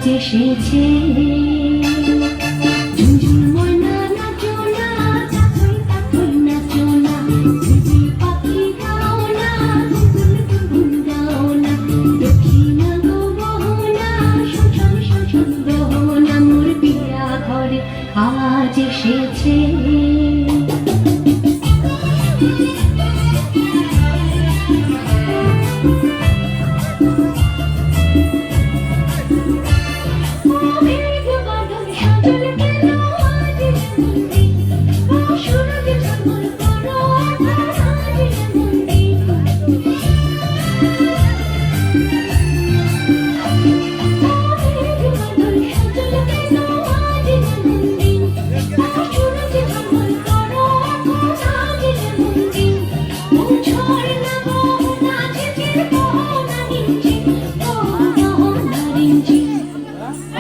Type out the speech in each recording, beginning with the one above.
আজ এসেছে। ঝুনঝুন ময়না নাচো না, তাকই তাকই নাচো না, ঝিঝি পাখি গাও না, গুনগুন গাও না, দক্ষিণা গো গহনা, শোষণ শোষণ গহনা, মোর বিয়া ঘরে আজ এসেছে।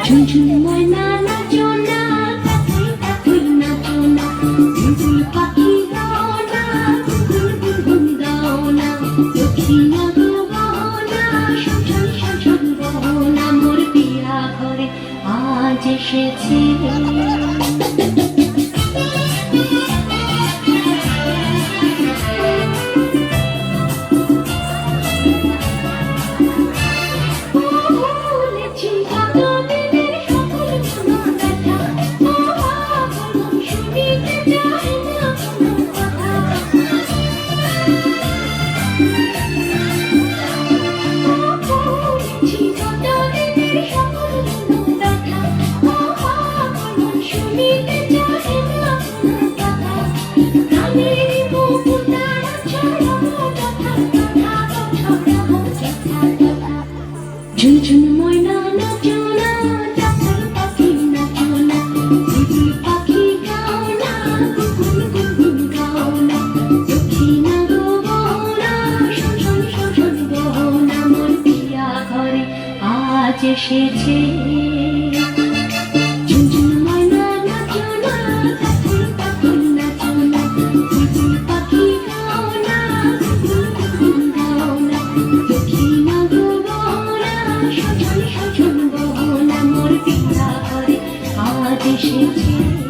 ঝুনঝুন ময়না নাচো না, তাকই তাকই নাচো না, ঝিঝি পাখি গাও না, গুনগুন গাও না, দক্ষিণা গো গহনা, শোষণ শোষণ গহনা, মোর বিয়া ঘরে আজ এসেছে। ঝুনঝুন ময়না নাচো না, তাকই তাকই নাচো না, ঝিঝি পাখি গাও না, গুনগুন গাও না, দক্ষিণা গো গহনা, শোষণ শোষণ গহনা, মোর বিয়া ঘরে আজ এসেছে। ঝুনঝুন ময়না নাচো না, তাকই তাকই নাচো না, ঝিঝি পাখি গাও না, গুনগুন গাও না, দক্ষিণা গো গহনা, শোষণ শোষণ গহনা, মোর বিয়া ঘরে আজ এসেছে।